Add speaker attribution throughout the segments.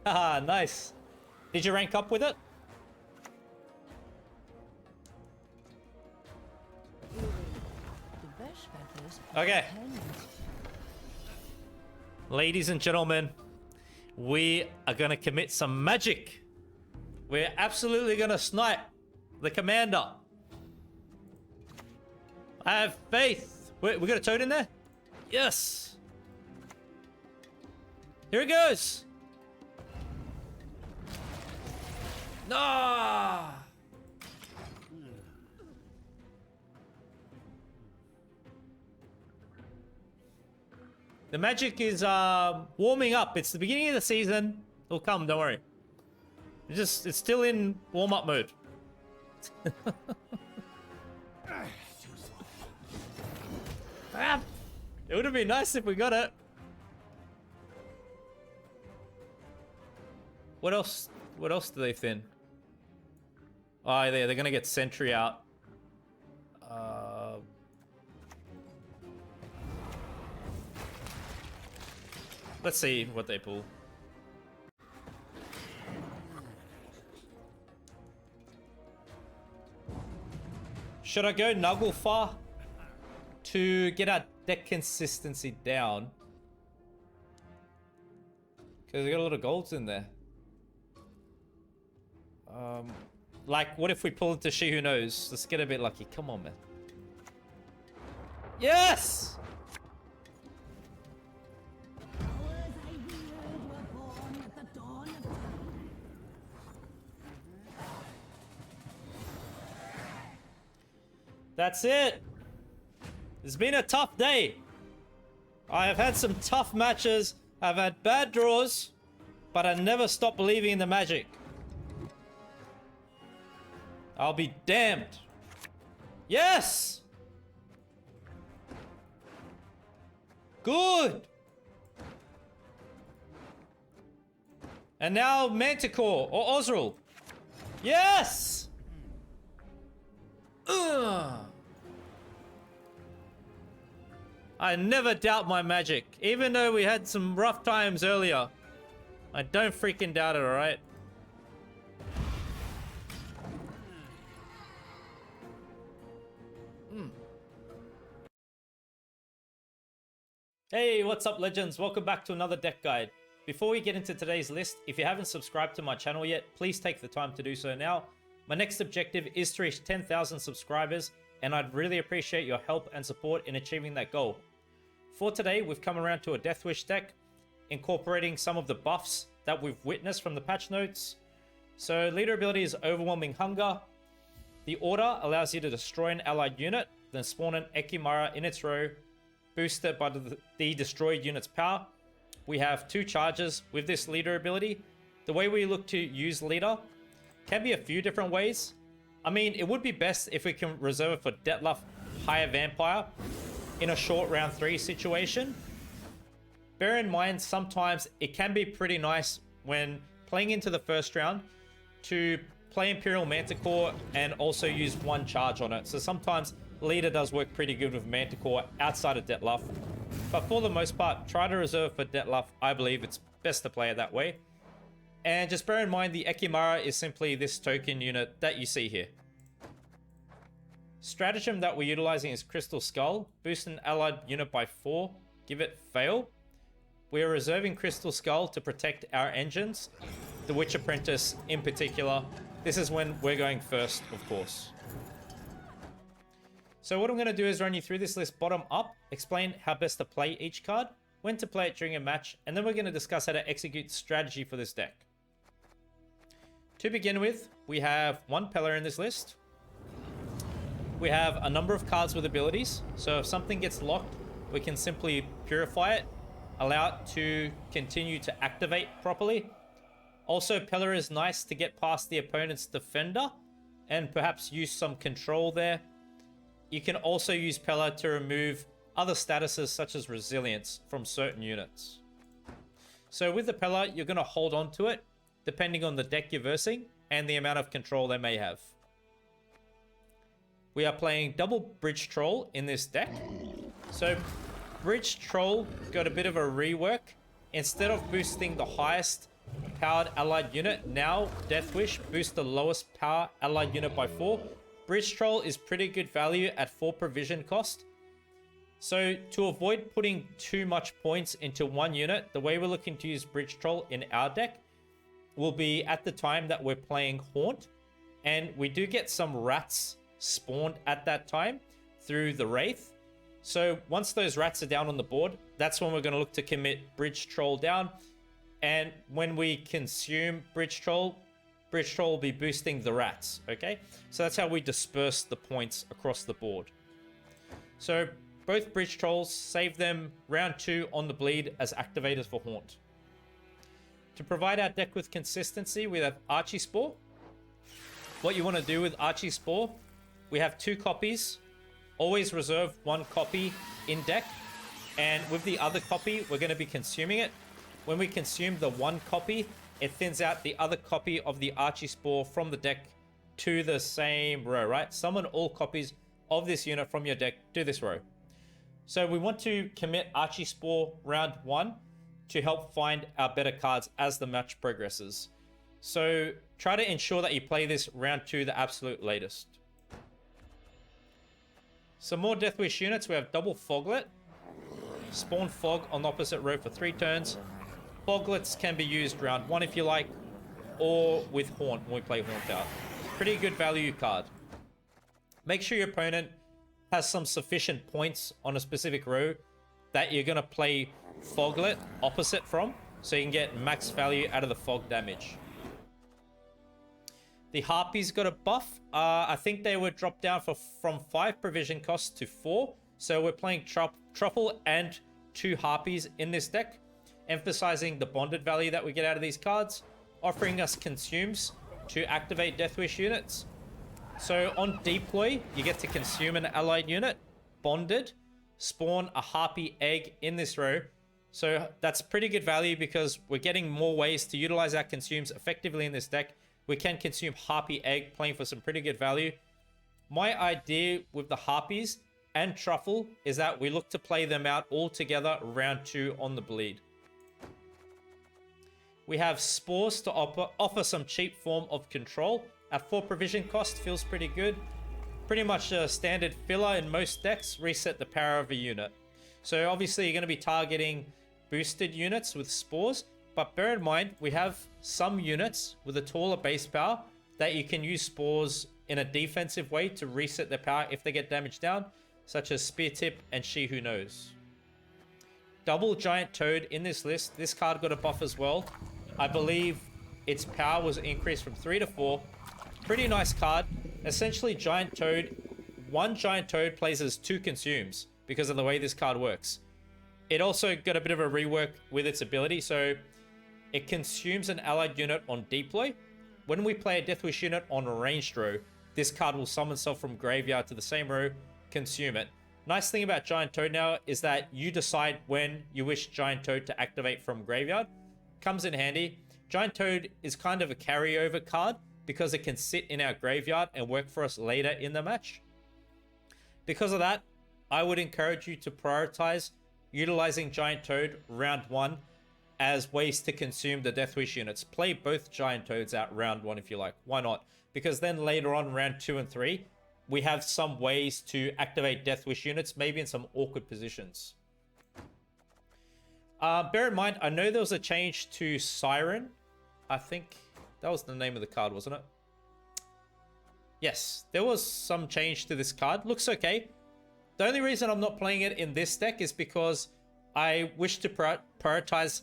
Speaker 1: Haha, nice. Did you rank up with it? Okay. Ladies and gentlemen, we are going to commit some magic. We're absolutely going to snipe the commander. I have faith. Wait, we got a toad in there? Yes. Here it goes. No. The magic is warming up. It's the beginning of the season. It'll come, don't worry. It's still in warm-up mode. It would have been nice if we got it. What else? What else do they thin? Oh, they're gonna get sentry out. Let's see what they pull. Should I go Naglfar to get our deck consistency down? Because we got a lot of golds in there. Like, what if we pull into She Who Knows? Let's get a bit lucky. Come on, man. Yes! That's it. It's been a tough day. I have had some tough matches. I've had bad draws, but I never stop believing in the magic. I'll be damned. Yes! Good! And now Manticore or Osril. Yes! Ugh. I never doubt my magic. Even though we had some rough times earlier. I don't freaking doubt it, alright? Hey, what's up, legends? Welcome back to another deck guide. Before we get into today's list, if you haven't subscribed to my channel yet, please take the time to do so now. My next objective is to reach 10,000 subscribers, and I'd really appreciate your help and support in achieving that goal. For today, we've come around to a Death Wish deck, incorporating some of the buffs that we've witnessed from the patch notes. So, leader ability is Overwhelming Hunger. The order allows you to destroy an allied unit, then spawn an Ekimara in its row, boosted by the destroyed unit's power. We have 2 charges with this leader ability. The way we look to use leader can be a few different ways. I mean, it would be best if we can reserve it for Dettlaff Higher Vampire in a short round 3 situation. Bear in mind, sometimes it can be pretty nice when playing into the first round to play Imperial Manticore and also use 1 charge on it. So sometimes leader does work pretty good with Manticore outside of Dettlaff. But for the most part, try to reserve for Dettlaff. I believe it's best to play it that way. And just bear in mind, the Ekimara is simply this token unit that you see here. Stratagem that we're utilizing is Crystal Skull. Boost an allied unit by 4. Give it fail. We're reserving Crystal Skull to protect our engines. The Witch Apprentice in particular. This is when we're going first, of course. So what I'm going to do is run you through this list bottom up, explain how best to play each card, when to play it during a match, and then we're going to discuss how to execute strategy for this deck. To begin with, we have 1 Peller in this list. We have a number of cards with abilities, so if something gets locked, we can simply purify it, allow it to continue to activate properly. Also, Peller is nice to get past the opponent's defender, and perhaps use some control there. You can also use Peller to remove other statuses such as resilience from certain units. So with the Peller, you're going to hold on to it depending on the deck you're versing and the amount of control they may have. We are playing double Bridge Troll in this deck. So Bridge Troll got a bit of a rework. Instead of boosting the highest powered allied unit. Now, Death Wish boosts the lowest power allied unit by 4. Bridge Troll is pretty good value at 4 provision cost. So to avoid putting too much points into one unit, the way we're looking to use Bridge Troll in our deck will be at the time that we're playing Haunt. And we do get some rats spawned at that time through the Wraith. So once those rats are down on the board, that's when we're going to look to commit Bridge Troll down. And when we consume Bridge Troll will be boosting the rats, okay? So that's how we disperse the points across the board. So both Bridge Trolls, save them round 2 on the bleed as activators for Haunt. To provide our deck with consistency, we have Archie Spore. What you want to do with Archie Spore, we have 2 copies. Always reserve 1 copy in deck. And with the other copy, we're going to be consuming it. When we consume the 1 copy, it thins out the other copy of the Archie Spore from the deck to the same row, right? Summon all copies of this unit from your deck to this row. So we want to commit Archie Spore round 1 to help find our better cards as the match progresses. So try to ensure that you play this round 2 the absolute latest. Some more Death Wish units. We have double Foglet. Spawn Fog on the opposite row for 3 turns. Foglets can be used round 1 if you like, or with Haunt when we play Haunt out. Pretty good value card. Make sure your opponent has some sufficient points on a specific row that you're going to play Foglet opposite from, so you can get max value out of the fog damage. The Harpies got a buff. I think they were dropped down from 5 provision costs to 4. So we're playing Truffle and 2 Harpies in this deck, emphasizing the bonded value that we get out of these cards, offering us consumes to activate Death Wish units. So on deploy, you get to consume an allied unit, bonded, spawn a Harpy egg in this row. So that's pretty good value because we're getting more ways to utilize our consumes effectively in this deck. We can consume Harpy egg, playing for some pretty good value. My idea with the Harpies and Truffle is that we look to play them out all together round 2 on the bleed. We have Spores to offer some cheap form of control. At 4 provision cost, feels pretty good. Pretty much a standard filler in most decks, reset the power of a unit. So obviously you're going to be targeting boosted units with Spores, but bear in mind we have some units with a taller base power that you can use Spores in a defensive way to reset their power if they get damaged down, such as Spear Tip and She Who Knows. Double Giant Toad in this list. This card got a buff as well. I believe its power was increased from 3 to 4. Pretty nice card. Essentially, Giant Toad, 1 Giant Toad plays as 2 consumes because of the way this card works. It also got a bit of a rework with its ability, so it consumes an allied unit on deploy. When we play a Death Wish unit on a ranged row, this card will summon itself from graveyard to the same row, consume it. Nice thing about Giant Toad now is that you decide when you wish Giant Toad to activate from graveyard. Comes in handy. Giant Toad is kind of a carryover card because it can sit in our graveyard and work for us later in the match. Because of that, I would encourage you to prioritize utilizing Giant Toad round 1 as ways to consume the Death Wish units. Play both Giant Toads out round 1 if you like. Why not? Because then later on, round 2 and 3, we have some ways to activate Death Wish units, maybe in some awkward positions. Bear in mind, I know there was a change to Siren. I think that was the name of the card, wasn't it? Yes, there was some change to this card. Looks okay. The only reason I'm not playing it in this deck is because I wish to prioritize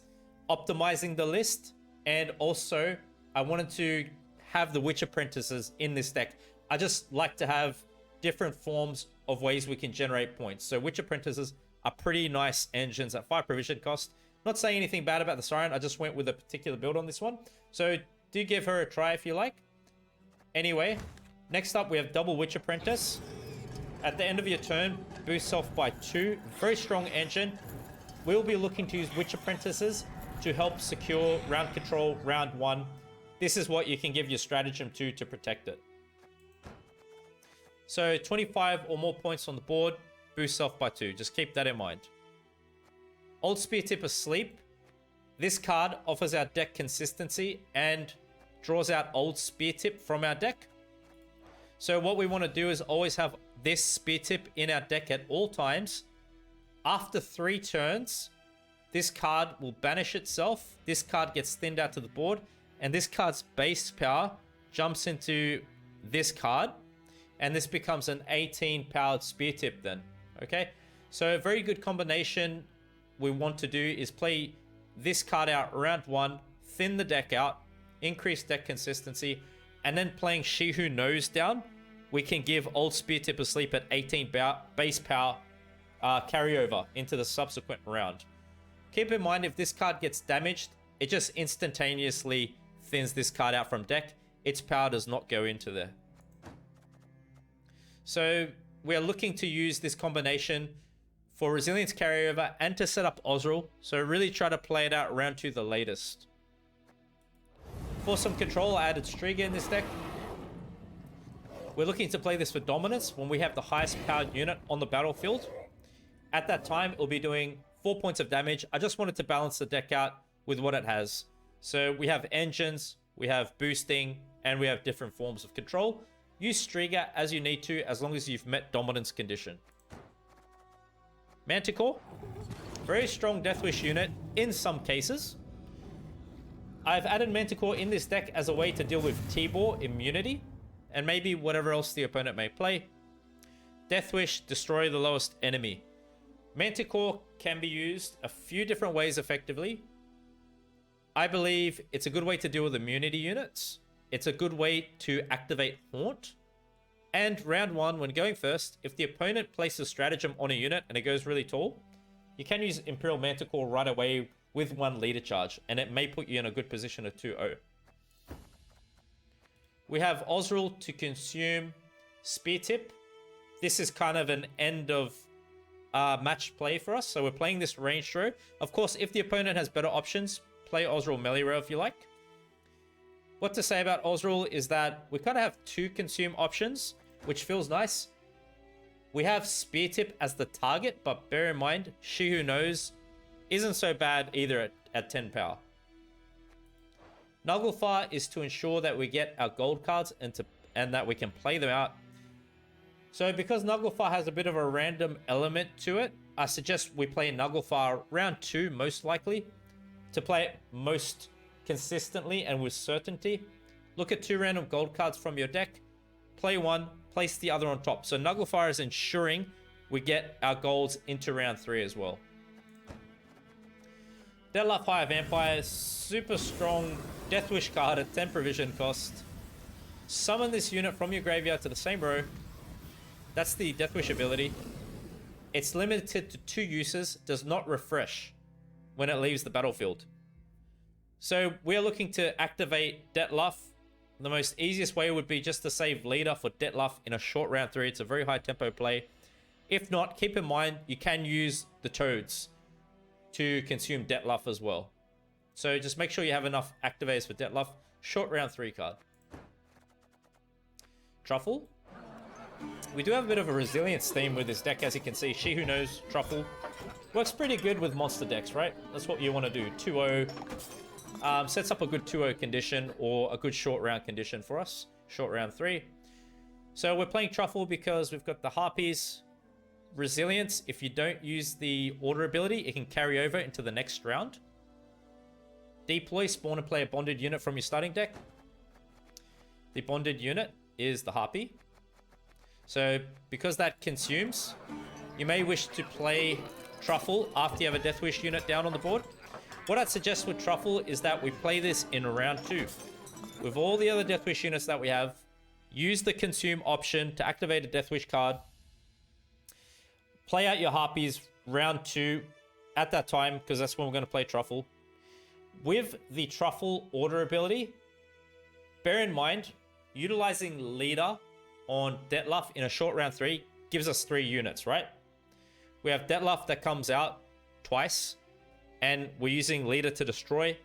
Speaker 1: optimizing the list, and also I wanted to have the Witch Apprentices in this deck. I just like to have different forms of ways we can generate points. So Witch Apprentices are pretty nice engines at 5 provision cost. Not saying anything bad about the Siren, I just went with a particular build on this one. So do give her a try if you like. Anyway, next up we have double Witch Apprentice. At the end of your turn, boost self by 2. Very strong engine. We'll be looking to use Witch Apprentices to help secure round control round 1. This is what you can give your stratagem to protect it. So 25 or more points on the board, boost self by 2. Just keep that in mind. Old Spear Tip asleep. This card offers our deck consistency and draws out old spear tip from our deck. So what we want to do is always have this spear tip in our deck at all times. After 3 turns, this card will banish itself. This card gets thinned out to the board, and this card's base power jumps into this card, and this becomes an 18 powered spear tip then. Okay, so a very good combination we want to do is play this card out round 1, thin the deck out, increase deck consistency, and then playing She Who Knows down, we can give old spear tip a sleep at 18 base power carryover into the subsequent round. Keep in mind, if this card gets damaged, it just instantaneously thins this card out from deck. Its power does not go into there. So we're looking to use this combination for resilience carryover and to set up Osril. So really try to play it out round 2 the latest. For some control, I added Striga in this deck. We're looking to play this for dominance when we have the highest powered unit on the battlefield. At that time, it'll be doing 4 points of damage. I just wanted to balance the deck out with what it has. So we have engines, we have boosting, and we have different forms of control. Use Striga as you need to, as long as you've met dominance condition. Manticore, very strong Deathwish unit in some cases. I've added Manticore in this deck as a way to deal with T-Bor immunity, and maybe whatever else the opponent may play. Deathwish, destroy the lowest enemy. Manticore can be used a few different ways effectively. I believe it's a good way to deal with immunity units. It's a good way to activate Haunt. And round 1, when going first, if the opponent places stratagem on a unit and it goes really tall, you can use Imperial Manticore right away with 1 leader charge, and it may put you in a good position of 2-0. We have Osril to consume Spear Tip. This is kind of an end of match play for us, so we're playing this range throw. Of course, if the opponent has better options, play Osril melee row if you like. What to say about Osril is that we kind of have 2 consume options, which feels nice. We have Spear Tip as the target, but bear in mind, She Who Knows isn't so bad either at 10 power. Naglfar is to ensure that we get our gold cards and that we can play them out. So because Naglfar has a bit of a random element to it, I suggest we play Naglfar round 2 most likely. To play it most consistently and with certainty, look at 2 random gold cards from your deck, play 1, place the other on top. So Naglfar is ensuring we get our golds into round 3 as well. Deadlife High Vampire, super strong Deathwish card at 10 provision cost. Summon this unit from your graveyard to the same row. That's the Deathwish ability. It's limited to 2 uses, does not refresh when it leaves the battlefield. So we're looking to activate Detlef. The most easiest way would be just to save leader for Detlef in a short round 3. It's a very high tempo play. If not, keep in mind you can use the Toads to consume Detlef as well. So just make sure you have enough activators for Detlef. Short round 3 card. Truffle. We do have a bit of a resilience theme with this deck, as you can see. She Who Knows, Truffle. Works pretty good with monster decks, right? That's what you want to do. 2-0. Sets up a good 2-0 condition or a good short round condition for us. Short round 3. So we're playing Truffle because we've got the Harpies. Resilience, if you don't use the order ability, it can carry over into the next round. Deploy, spawn and play a bonded unit from your starting deck. The bonded unit is the Harpy. So because that consumes, you may wish to play Truffle after you have a Deathwish unit down on the board. What I'd suggest with Truffle is that we play this in round 2. With all the other Deathwish units that we have, use the consume option to activate a Deathwish card. Play out your Harpies round 2 at that time, because that's when we're going to play Truffle. With the Truffle order ability, bear in mind, utilizing leader on Detlef in a short round 3 gives us 3 units, right? We have Detlef that comes out twice, and we're using leader to destroy.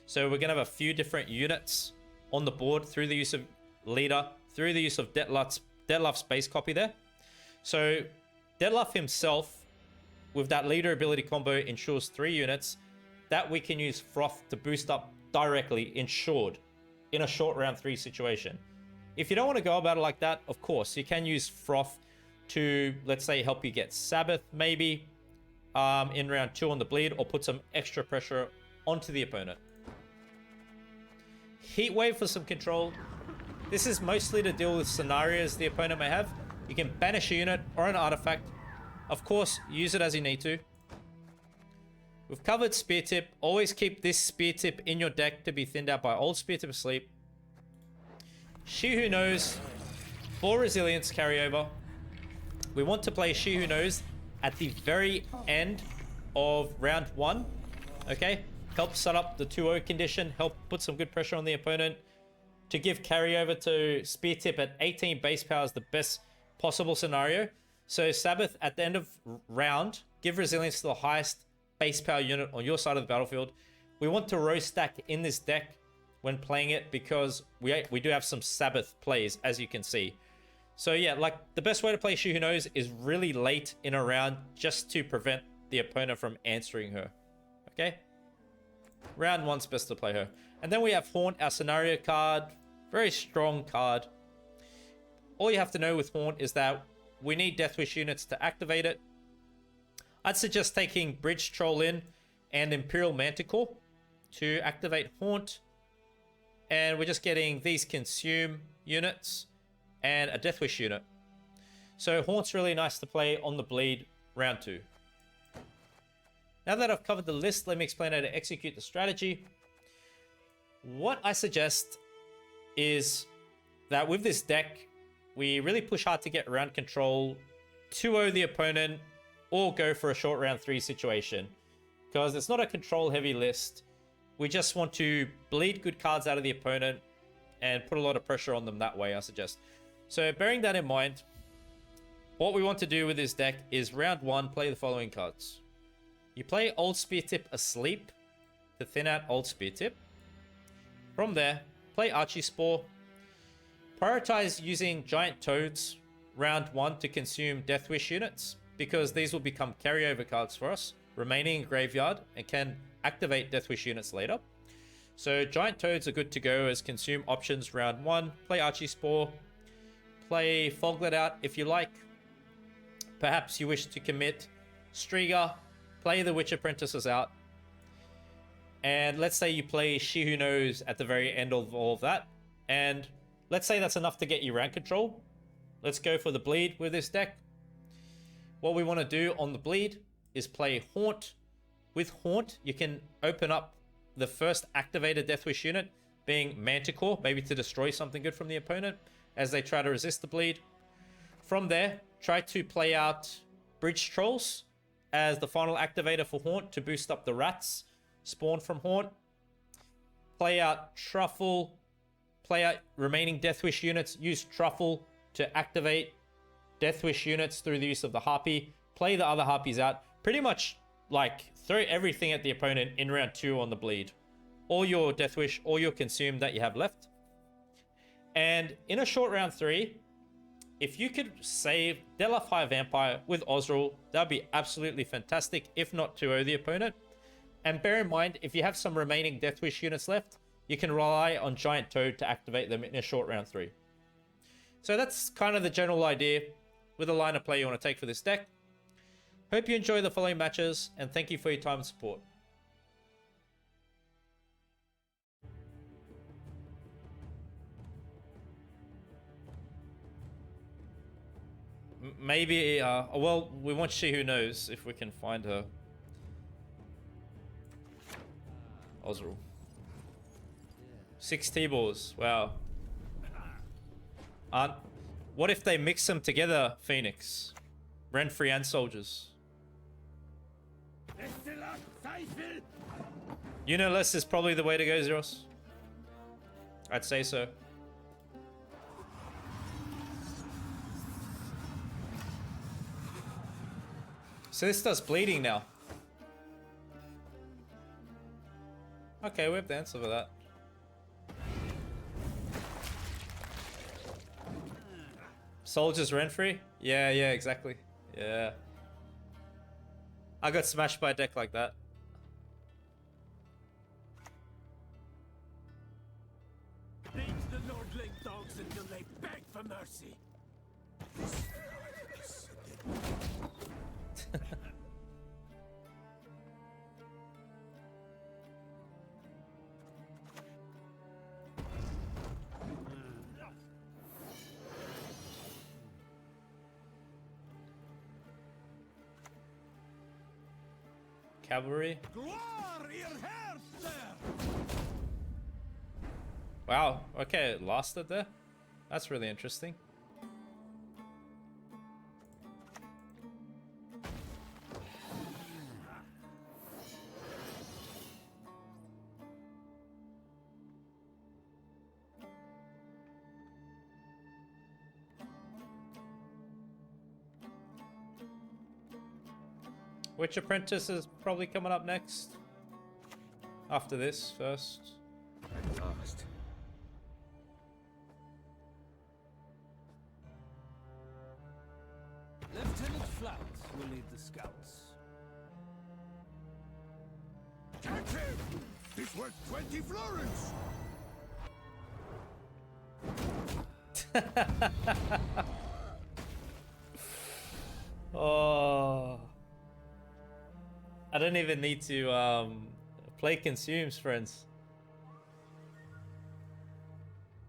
Speaker 1: So we're going to have a few different units on the board through the use of leader, through the use of Detlef's base copy there. So Detlef himself, with that leader ability combo, ensures 3 units. that we can use Froth to boost up directly in a short round 3 situation. If you don't want to go about it like that, of course, you can use Froth to, let's say, help you get Sabbath, maybe, in round 2 on the bleed, or put some extra pressure onto the opponent. Heat Wave for some control. This is mostly to deal with scenarios the opponent may have. You can banish a unit or an artifact. Of course, use it as you need to. We've covered Spear Tip. Always keep this Spear Tip in your deck to be thinned out by old Spear Tip asleep. She Who Knows for Resilience carryover. We want to play She Who Knows at the very end of round 1. Okay? Help set up the 2-0 condition. Help put some good pressure on the opponent. To give carryover to Spear Tip at 18 base power is the best possible scenario. So Sabbath at the end of round, give Resilience to the highest base power unit on your side of the battlefield. We want to row stack in this deck when playing it because we do have some Sabbath plays, as you can see. So yeah, like the best way to play She Who Knows is really late in a round just to prevent the opponent from answering her. Okay? Round 1's best to play her. And then we have Haunt, our scenario card. Very strong card. All you have to know with Haunt is that we need Deathwish units to activate it. I'd suggest taking Bridge Troll in and Imperial Manticore to activate Haunt. And we're just getting these Consume units and a Deathwish unit. So Haunt's really nice to play on the bleed round 2. Now that I've covered the list, let me explain how to execute the strategy. What I suggest is that with this deck, we really push hard to get round control, 2-0 the opponent, or go for a short round 3 situation. Because it's not a control heavy list. We just want to bleed good cards out of the opponent and put a lot of pressure on them that way, I suggest. So bearing that in mind, what we want to do with this deck is round 1, play the following cards. You play Old Spear Tip Asleep to thin out Old Spear Tip. From there, play Archie Spore. Prioritize using Giant Toads round 1 to consume Deathwish units, because these will become carryover cards for us, remaining in graveyard, and can activate Deathwish units later. So Giant Toads are good to go as consume options round 1. Play Archie Spore. Play Foglet out if you like. Perhaps you wish to commit Striga. Play the Witch Apprentices out. And let's say you play She Who Knows at the very end of all of that. And let's say that's enough to get you round control. Let's go for the bleed with this deck. What we want to do on the bleed is play Haunt. With Haunt, you can open up the first activated Deathwish unit, being Manticore, maybe to destroy something good from the opponent as they try to resist the bleed. From there, try to play out Bridge Trolls as the final activator for Haunt to boost up the rats spawn from Haunt. Play out Truffle. Play out remaining Deathwish units. Use Truffle to activate Deathwish units through the use of the Harpy. Play the other Harpies out. Pretty much like throw everything at the opponent in round 2 on the bleed. All your Deathwish, all your Consume that you have left. And in a short round 3, if you could save Delaf High Vampire with Ozril, that would be absolutely fantastic, if not 2-0 the opponent. And bear in mind, if you have some remaining Deathwish units left, you can rely on Giant Toad to activate them in a short round 3. So that's kind of the general idea with the line of play you want to take for this deck. Hope you enjoy the following matches, and thank you for your time and support. Maybe, well, we want She Who Knows if we can find her. Ozril. 6 T-balls, wow. What if they mix them together, Phoenix? Renfrey and Soldiers. Uniless is probably the way to go, Zeros. I'd say so. So this does bleeding now. Okay, we have the answer for that. Soldiers Renfrey? Yeah, exactly. Yeah. I got smashed by a deck like that.
Speaker 2: the lordling dogs until they beg for mercy.
Speaker 1: Cavalry. Wow, okay, it lasted there. That's really interesting. Which apprentice is probably coming up next? After this, first.
Speaker 2: At last. Lieutenant Flout will lead the scouts. Catch him! He's worth 20 florins!
Speaker 1: Oh, I don't even need to play consumes, friends.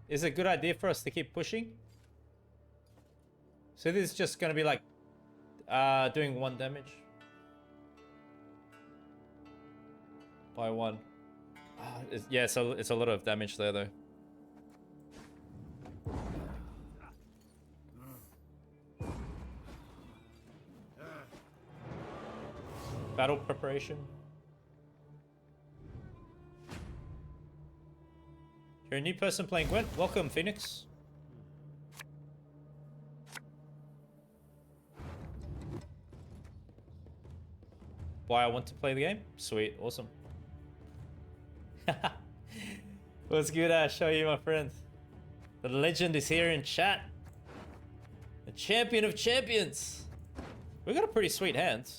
Speaker 1: Is it a good idea for us to keep pushing? So this is just gonna be like doing 1 damage by 1. Yeah, so it's a lot of damage there though. Battle preparation. You're a new person playing Gwent. Welcome, Phoenix. Why I want to play the game? Sweet, awesome. What's good? I show you, my friend. The legend is here in chat. The champion of champions. We got a pretty sweet hand.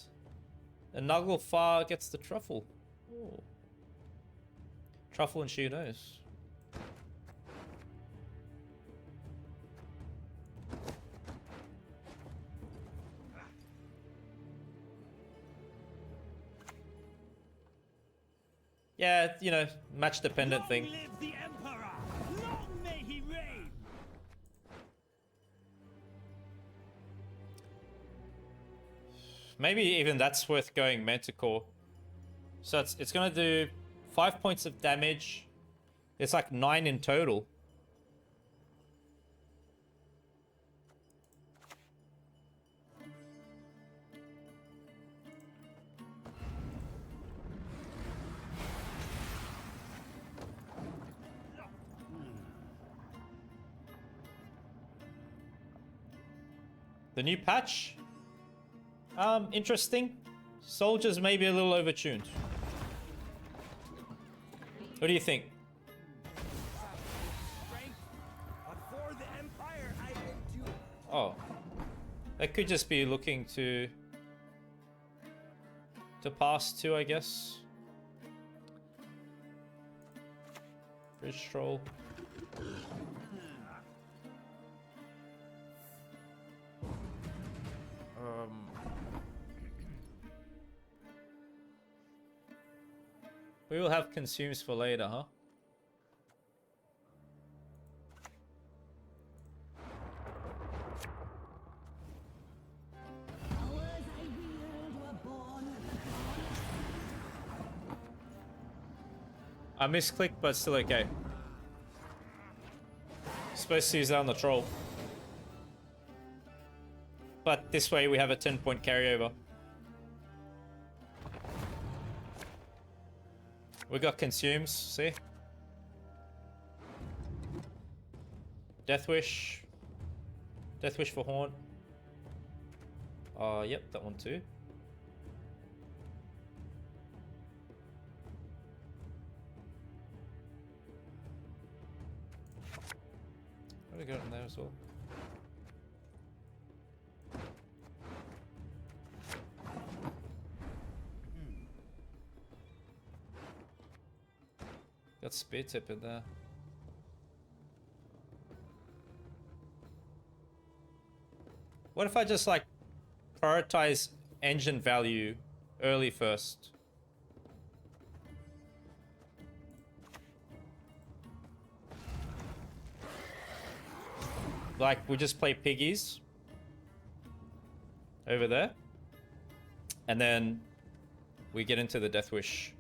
Speaker 1: And Naglfar gets the truffle. Ooh. Truffle and she knows. Yeah, you know, match dependent thing.
Speaker 2: Long live the Emperor! Long may he reign!
Speaker 1: Maybe even that's worth going Manticore. So it's gonna do 5 points of damage. It's like 9 in total. The new patch? Interesting. Soldiers may be a little overtuned. What do you think? Oh. They could just be looking to pass too, I guess. Bridge troll. We will have consumes for later, huh? I misclicked, but still okay. Supposed to use that on the troll. But this way we have a 10-point carryover. We got consumes, see? Death Wish. Death Wish for Haunt. Yep, that one too. What do we got in there as well? Got spear tip in there. What if I just like prioritize engine value early first? Like we just play piggies over there, and then we get into the Death Wish.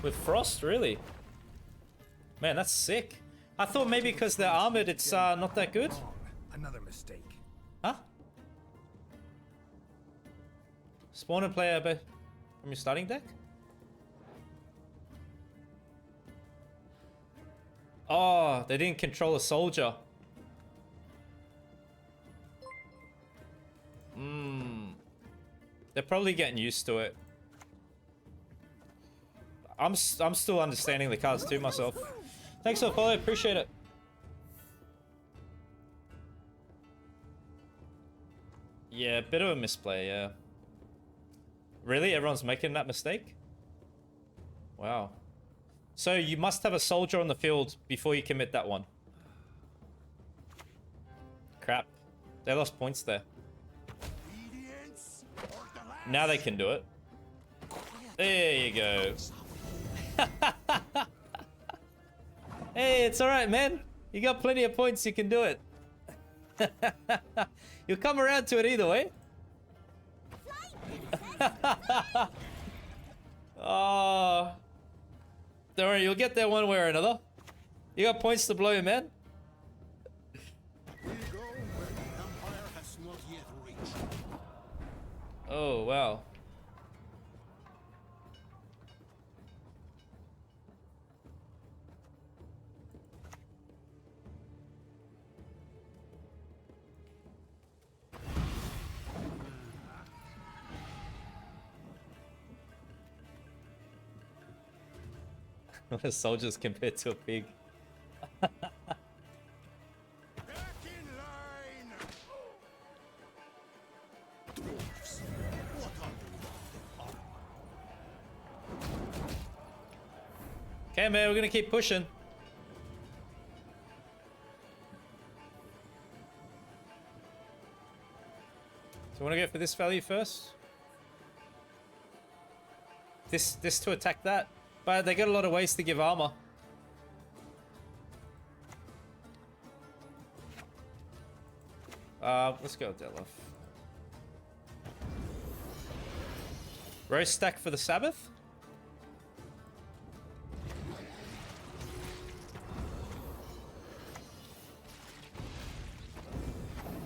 Speaker 1: With Frost, really? Man, that's sick. I thought maybe because they're armored, it's not that good.
Speaker 2: Another mistake.
Speaker 1: Huh? Spawn a player from your starting deck? Oh, they didn't control a soldier. They're probably getting used to it. I'm still understanding the cards too myself. Thanks for the follow, appreciate it. Yeah, bit of a misplay, yeah. Really? Everyone's making that mistake? Wow. So you must have a soldier on the field before you commit that one. Crap. They lost points there. Now they can do it. There you go. Hey, it's alright, man. You got plenty of points, you can do it. You'll come around to it either way. Oh. Don't worry, you'll get there one way or another. You got points to blow, man. Oh, wow. What are soldiers compared to a pig?
Speaker 2: Back in line. Dwarves. What are you?
Speaker 1: Okay, man, we're gonna keep pushing. So you wanna go for this value first? This to attack that? But they got a lot of ways to give armor. Let's go with Delof. Roast stack for the Sabbath?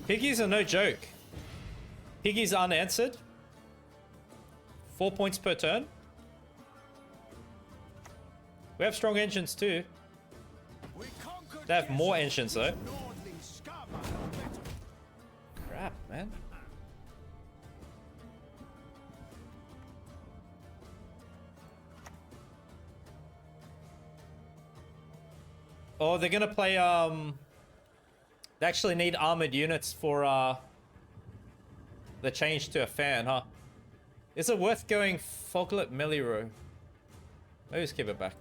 Speaker 1: Piggies are no joke. Piggies unanswered. 4 points per turn. We have strong engines too. They have more engines though. Crap, man. Oh, they're gonna play, they actually need armored units for, the change to a fan, huh? Is it worth going Foglet Meliro? Maybe just keep it back.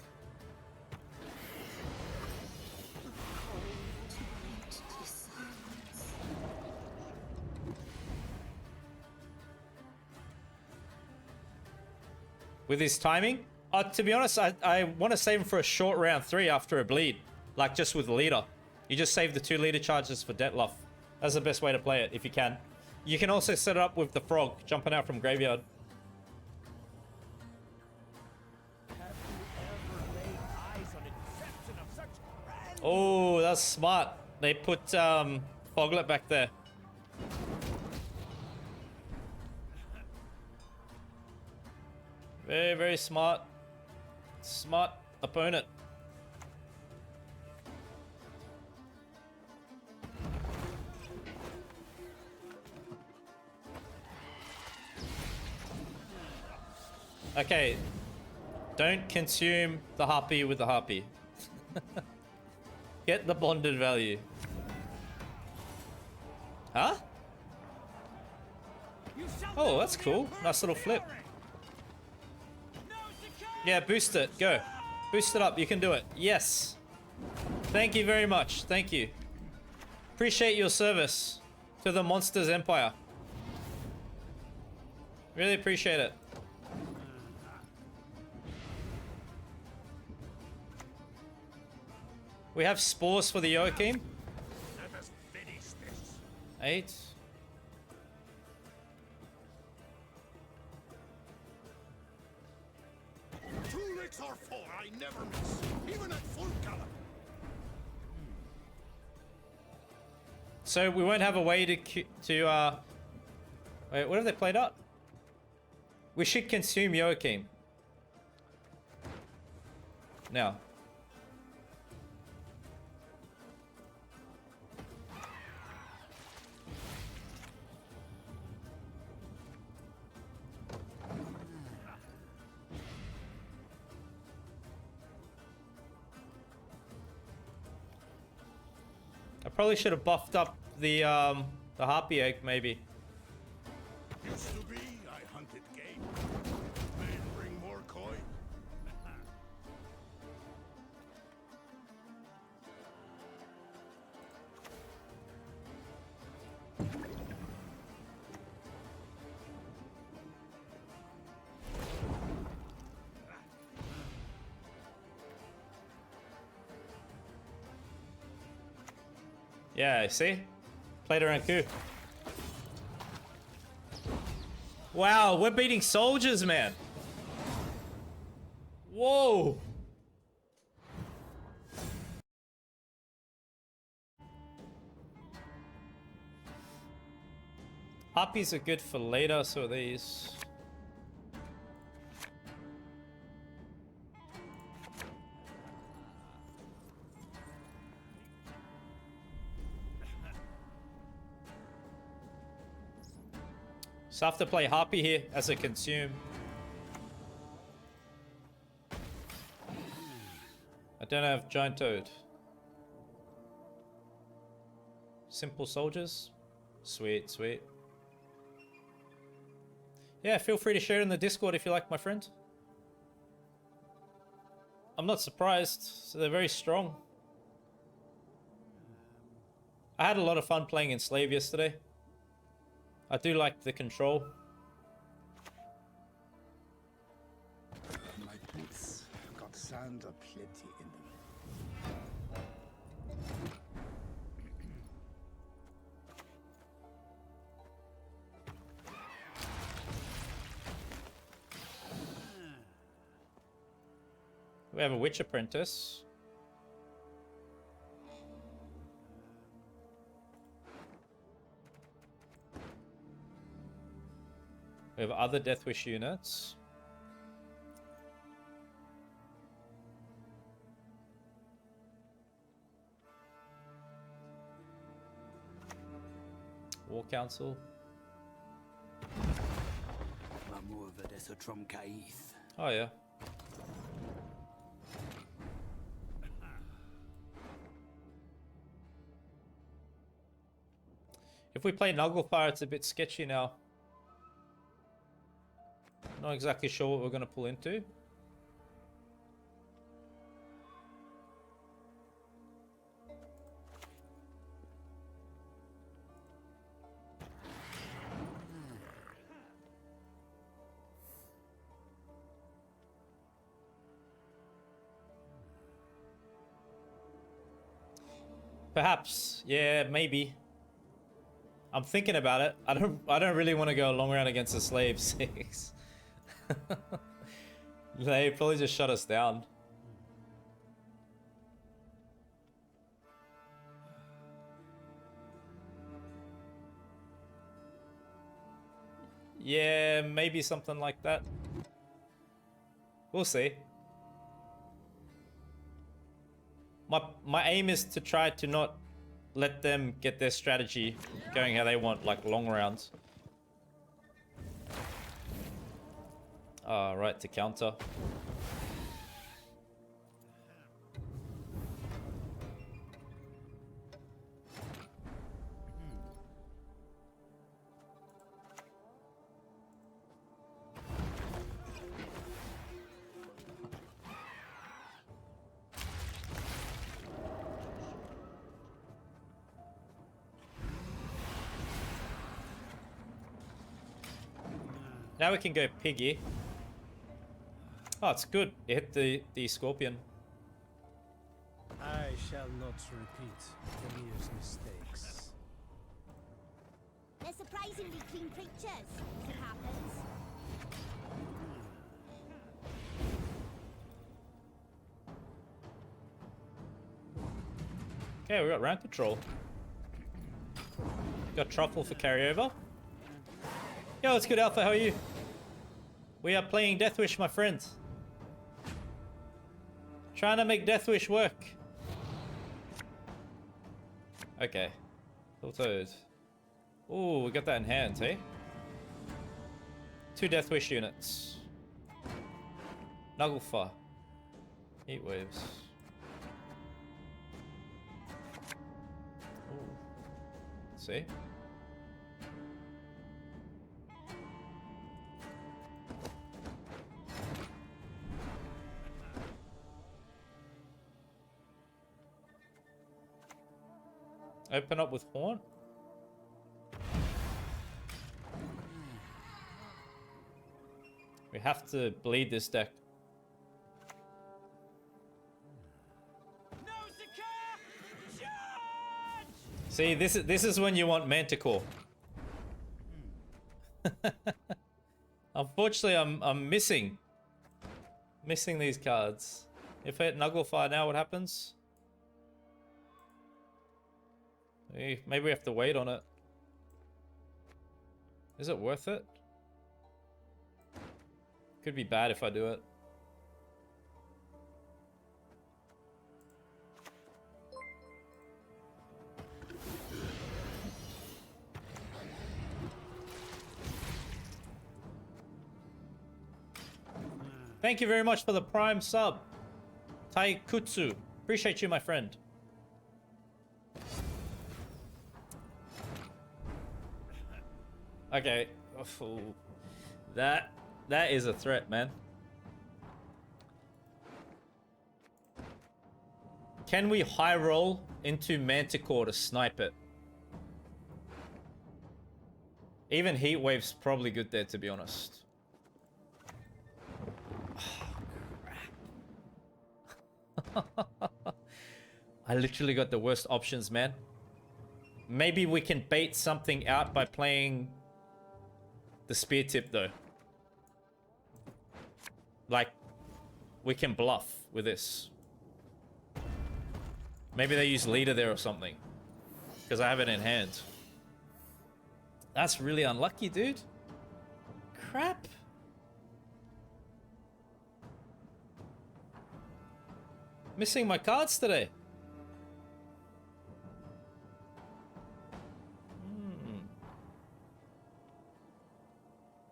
Speaker 1: With his timing? To be honest, I want to save him for a short round 3 after a bleed. Like just with the leader. You just save the 2 leader charges for Detloff. That's the best way to play it, if you can. You can also set it up with the frog, jumping out from graveyard. Oh, that's smart. They put Foglet back there. Very, very smart. Smart opponent. Okay. Don't consume the harpy with the harpy. Get the bonded value. Huh? Oh, that's cool. Nice little flip. Yeah, boost it. Go. Boost it up. You can do it. Yes. Thank you very much. Thank you. Appreciate your service to the Monsters Empire. Really appreciate it. We have spores for the Joachim.
Speaker 2: Let us finish this.
Speaker 1: 8.
Speaker 2: Two licks or four, I never miss, even at full gallop.
Speaker 1: So we won't have a way to wait, what have they played up? We should consume Joachim. Now. I probably should have buffed up the harpy egg, maybe.
Speaker 2: Used to be, I hunted game. They'd bring more coin.
Speaker 1: Yeah, see? Played around coup. Wow, we're beating soldiers, man. Whoa. Harpies are good for later, so are these. So I have to play Harpy here as a consume. I don't have Giant Toad. Simple soldiers. Sweet, sweet. Yeah, feel free to share in the Discord if you like, my friend. I'm not surprised. So they're very strong. I had a lot of fun playing Enslave yesterday. I do like the control.
Speaker 3: My boots got sand aplenty in them.
Speaker 1: We have a witch apprentice. We have other Death Wish units. War Council. Oh yeah. If we play Nilfgaard, it's a bit sketchy now. Not exactly sure what we're going to pull into. Perhaps, yeah, maybe. I'm thinking about it. I don't really want to go a long round against the Slave 6. They probably just shut us down. Yeah, maybe something like that. We'll see. My aim is to try to not let them get their strategy going how they want, like long rounds. Right to counter. Now we can go piggy. Oh, it's good. It hit the scorpion.
Speaker 4: I shall not repeat Demir's mistakes.
Speaker 5: They're surprisingly clean creatures, as it happens.
Speaker 1: Okay, we got round control. Got truffle for carryover. Yo, it's good, Alpha. How are you? We are playing Deathwish, my friends. Trying to make Deathwish work. Okay. Toad. Ooh, we got that in hand, eh? 2 Deathwish units. Nugglefa. Heat waves. Ooh. See? Open up with Haunt. We have to bleed this deck. See, this is when you want Manticore. Unfortunately, I'm missing these cards. If I hit Nugglefire now, what happens? Maybe we have to wait on it. Is it worth it? Could be bad if I do it. Thank you very much for the Prime sub, Taikutsu. Appreciate you, my friend. Okay, oh, that is a threat, man. Can we high roll into Manticore to snipe it? Even Heat Wave's probably good there, to be honest. I literally got the worst options, man. Maybe we can bait something out by playing the spear tip, though. Like, we can bluff with this. Maybe they use leader there or something, because I have it in hand. That's really unlucky, dude. Crap. Missing my cards today.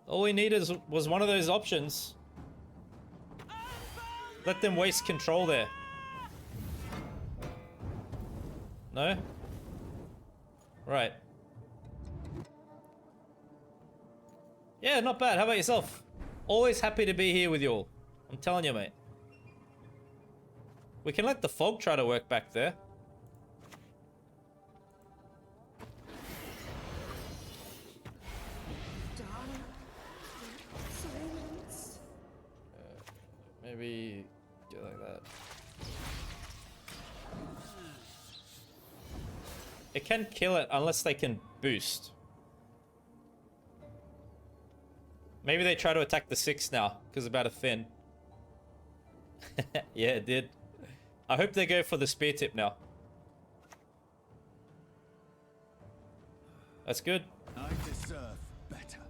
Speaker 1: All we needed was one of those options. Let them waste control there. No? Right. Yeah, not bad. How about yourself? Always happy to be here with you all. I'm telling you, mate. We can let the fog try to work back there. Maybe do it like that. It can kill it unless they can boost. Maybe they try to attack the 6 now because about a thin. Yeah, it did. I hope they go for the spear tip now. That's good.
Speaker 2: I deserve better.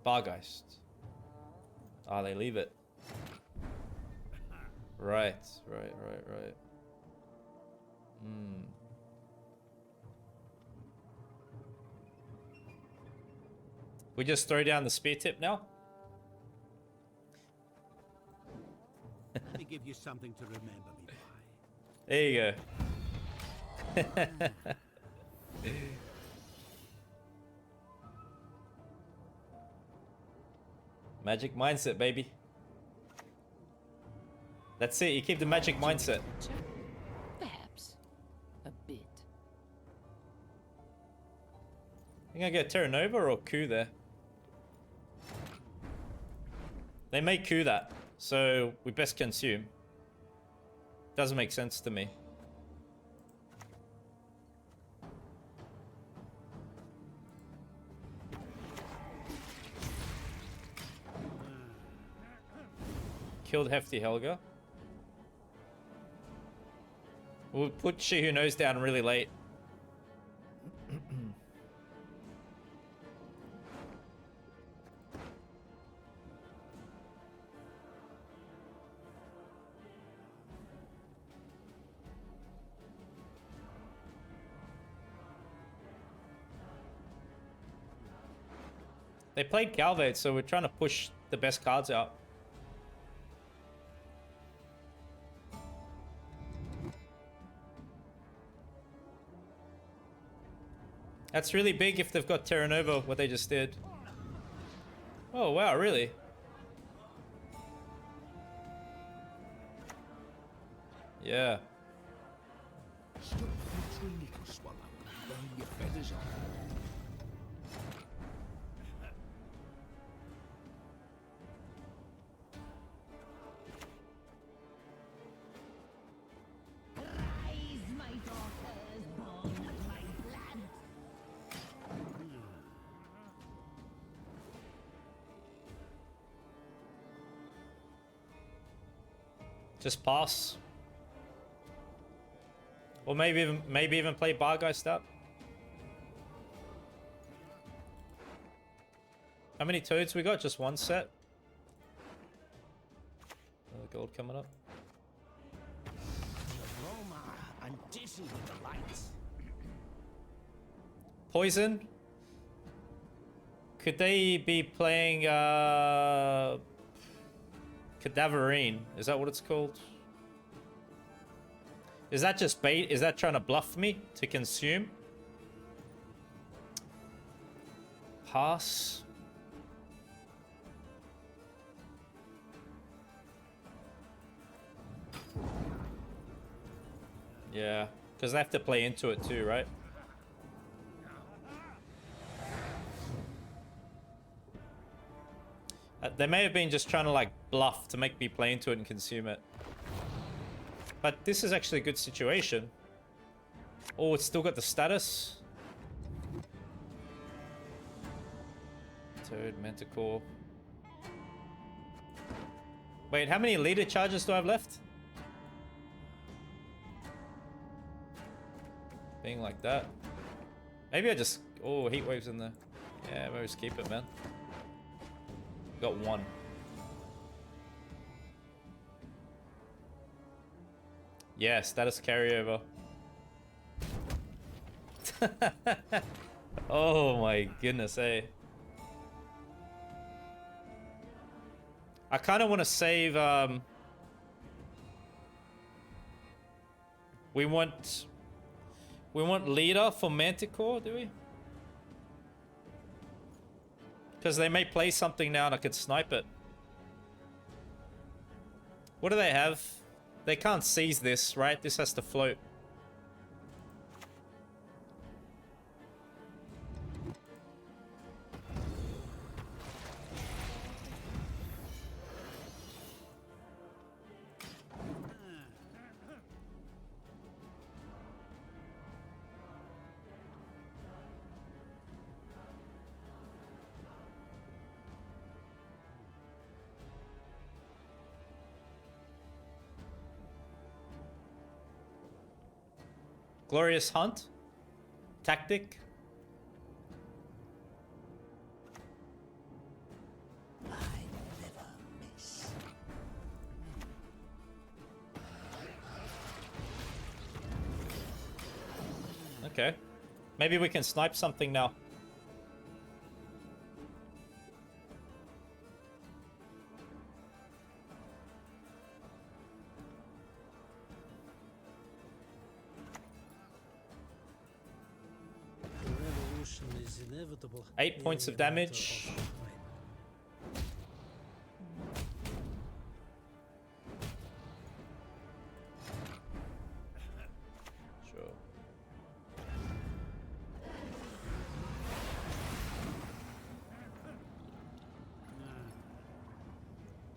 Speaker 1: Bargeist. Ah, they leave it. Right. We just throw down the spear tip now?
Speaker 4: Let me give you something to remember me by.
Speaker 1: There you go. Magic mindset, baby. That's it, you keep the magic mindset.
Speaker 6: Perhaps a bit.
Speaker 1: I think I get Terra Nova or Coup there. They may coup that, so we best consume. Doesn't make sense to me. Killed Hefty Helga. We'll put She Who Knows down really late. They played Calvade, so we're trying to push the best cards out. That's really big if they've got Terra Nova, what they just did. Oh, wow, really? Yeah.
Speaker 3: Stop flittering, little swallow, and burn your feathers off.
Speaker 5: Rise, my daughters, born of my blood.
Speaker 1: Just pass. Or maybe even play Bargeist up. How many toads we got? Just one set. Another gold coming up.
Speaker 4: Aroma and dizzy with the lights.
Speaker 1: Poison. Could they be playing Cadaverine? Is that what it's called? Is that just bait? Is that trying to bluff me to consume? Pass. Yeah, because they have to play into it too, right? They may have been just trying to like bluff to make me play into it and consume it. But this is actually a good situation. Oh, it's still got the status. Toad, Manticore. Wait, how many leader charges do I have left? Being like that. Maybe I just... Oh, heat waves in there. Yeah, maybe just keep it, man. Got one. Yeah, status carryover. Oh my goodness, eh? I kind of want to save, we want leader for Manticore, do we? Because they may play something now and I could snipe it. What do they have? They can't seize this, right? This has to float. Glorious Hunt? Tactic?
Speaker 3: I never miss.
Speaker 1: Okay. Maybe we can snipe something now.
Speaker 7: The revolution is inevitable.
Speaker 1: 8 points of
Speaker 7: in a matter
Speaker 1: damage.
Speaker 7: of time.
Speaker 1: Sure.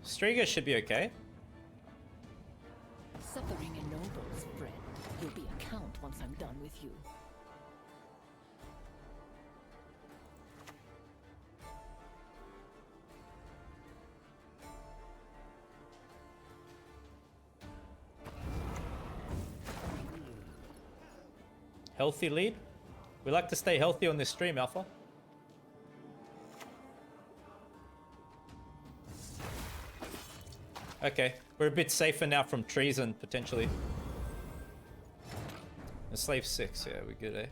Speaker 1: Striga should be okay.
Speaker 6: Suffering ennobles, friend. You'll be a count once I'm done with you.
Speaker 1: Healthy lead. We like to stay healthy on this stream, Alpha. Okay, we're a bit safer now from treason, potentially. Enslave 6, yeah, we're good, eh?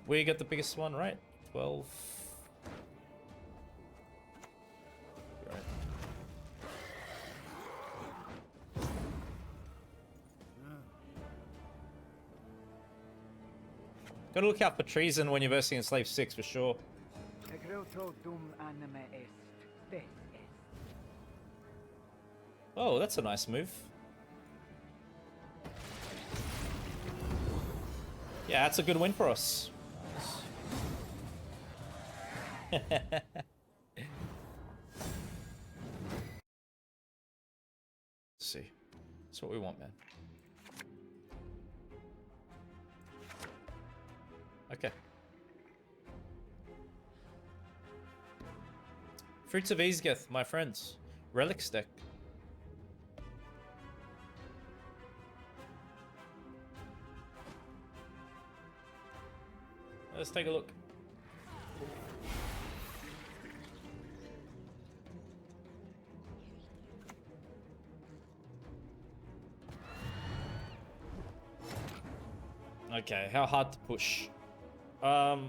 Speaker 1: We got the biggest one, right? 12. Right. Gotta look out for treason when you're versing Enslave 6 for sure. Oh, that's a nice move. Yeah, that's a good win for us. Nice. Let's see. That's what we want, man. Okay. Fruits of Ysgith, my friends. Relics deck. Let's take a look. Okay, how hard to push? How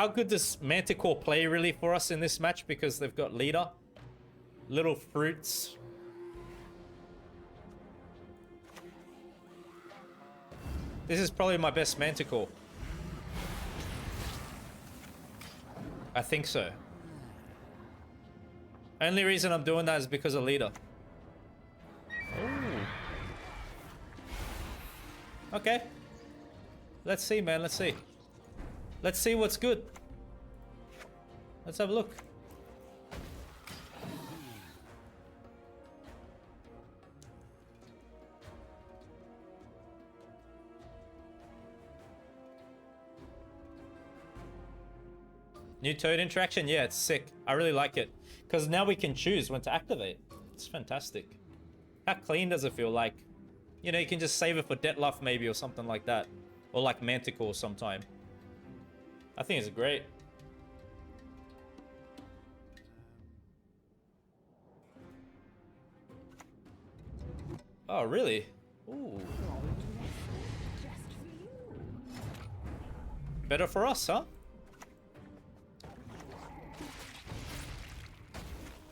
Speaker 1: good does Manticore play really for us in this match? Because they've got leader, little fruits. This is probably my best Manticore. I think so. Only reason I'm doing that is because of leader. Ooh. Okay. Let's see, man. Let's see. Let's see what's good. Let's have a look. New Toad interaction? Yeah, it's sick. I really like it. Because now we can choose when to activate. It's fantastic. How clean does it feel? Like, you know, you can just save it for Dettluff maybe or something like that. Or like Manticore sometime. I think it's great. Oh, really? Ooh. Better for us, huh?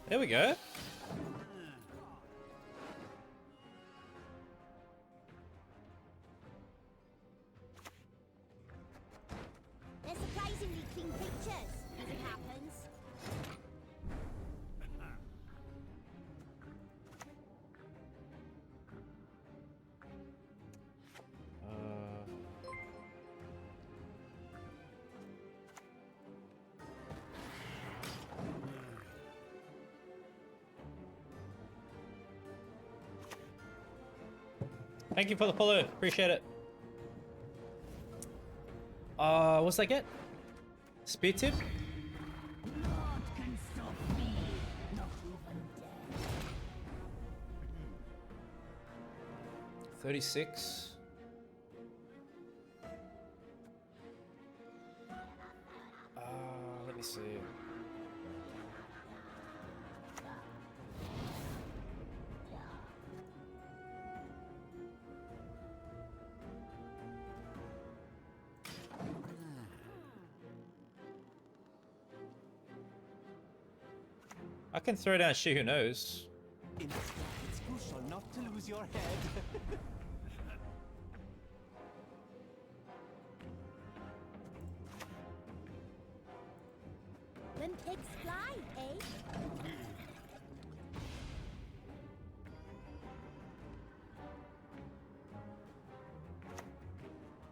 Speaker 1: There we go.
Speaker 5: They're surprisingly clean pictures, as it happens.
Speaker 1: Thank you for the follow. Appreciate it. What's that get? Spear tip? 36. Let me see. I can throw down She Who Knows.
Speaker 8: It's crucial not to lose your head.
Speaker 5: When pigs fly, eh?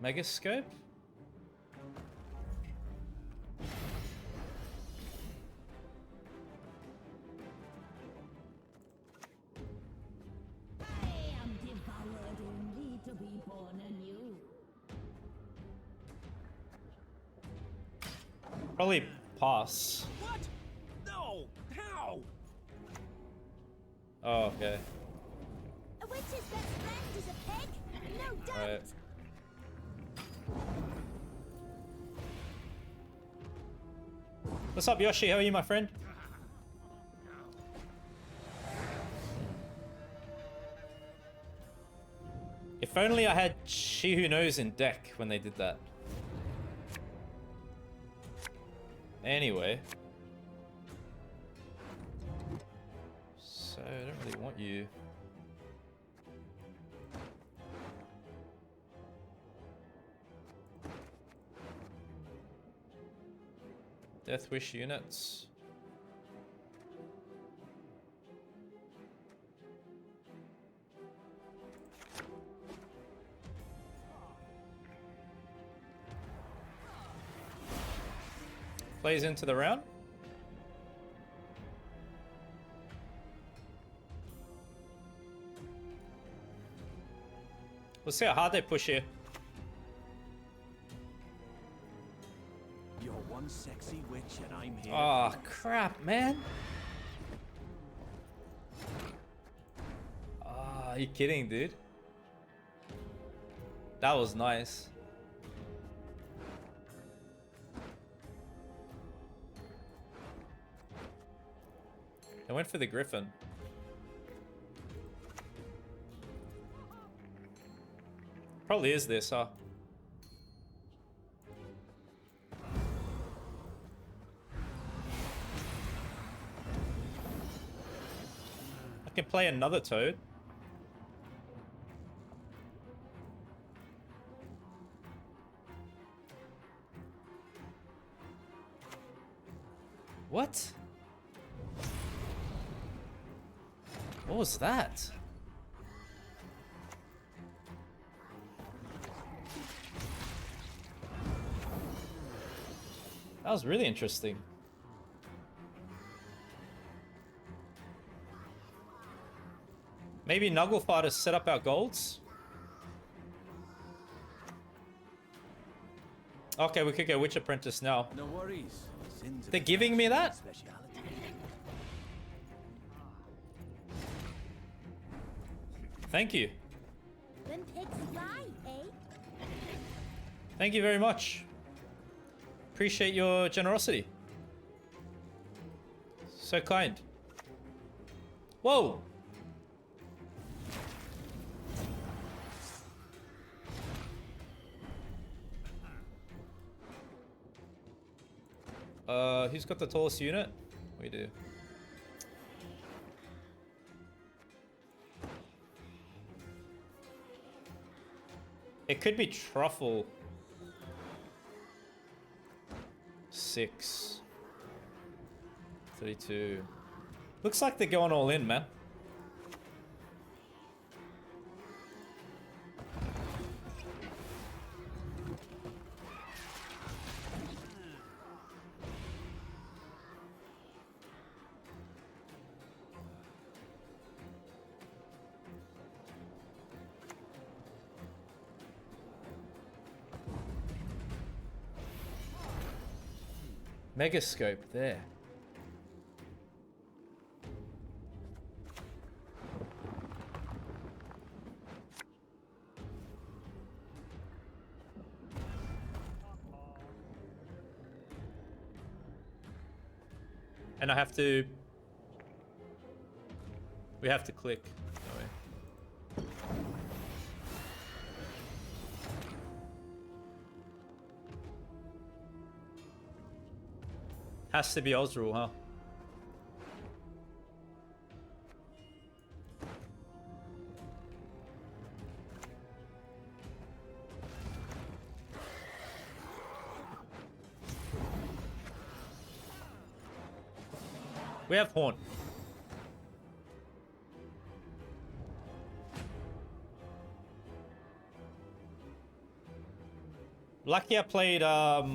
Speaker 1: Megascope? Probably pass.
Speaker 4: What? No! How?
Speaker 1: Oh, okay.
Speaker 5: A witch's best friend is a pig. No doubt.
Speaker 1: Alright. What's up, Yoshi? How are you, my friend? If only I had She Who Knows in deck when they did that. Anyway. So, I don't really want you. Death Wish units. Plays into the round. Let's see how hard they push here.
Speaker 8: You're one sexy witch and I'm here.
Speaker 1: Oh, crap, man. Ah, are you kidding, dude? That was nice. I went for the Griffin. Probably is this, huh? I can play another Toad. What? What was that? That was really interesting. Maybe Nilfgaard to set up our golds? Okay, we could go Witch Apprentice now.
Speaker 8: No worries. Sins
Speaker 1: They're giving me that?
Speaker 8: speciality.
Speaker 1: Thank you.
Speaker 5: When pigs fly, eh?
Speaker 1: Thank you very much. Appreciate your generosity. So kind. Whoa! Who's got the tallest unit? We do. It could be Truffle. 6. 32. Looks like they're going all in, man. Megascope there. And I have to... We have to click. No way. Has to be Osrul, huh? We have Horn. Lucky I played our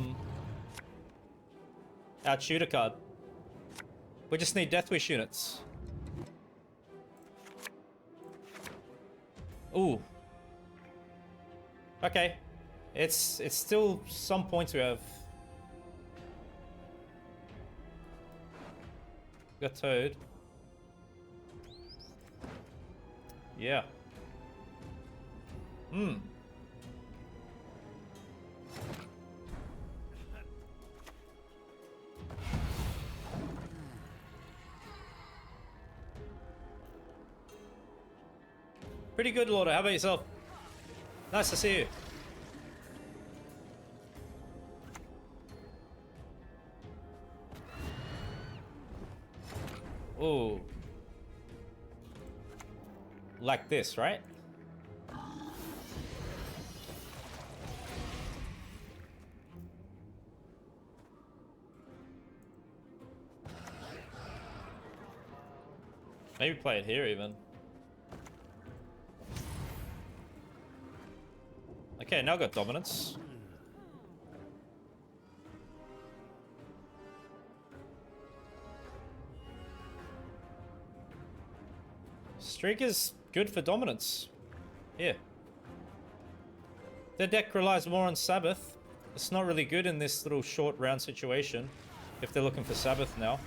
Speaker 1: shooter card. We just need Death Wish units. Ooh. Okay. It's still some points we have. Got Toad. Yeah. Hmm. Pretty good, Lordo. How about yourself? Nice to see you. Ooh. Like this, right? Maybe play it here even. Okay, now I've got dominance. Streak is good for dominance. Here. Their deck relies more on Sabbath. It's not really good in this little short round situation if they're looking for Sabbath now.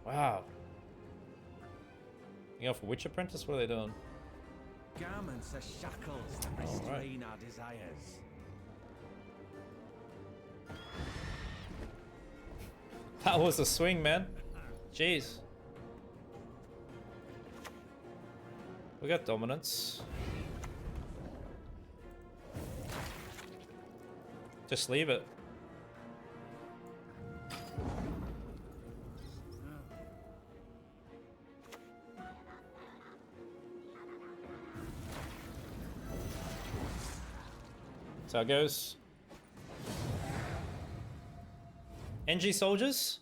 Speaker 1: Wow. You go for Witch Apprentice? What are they doing?
Speaker 8: Garments are shackles that restrain our desires.
Speaker 1: That was a swing, man. Jeez. We got dominance. Just leave it. That's how it goes. NG soldiers?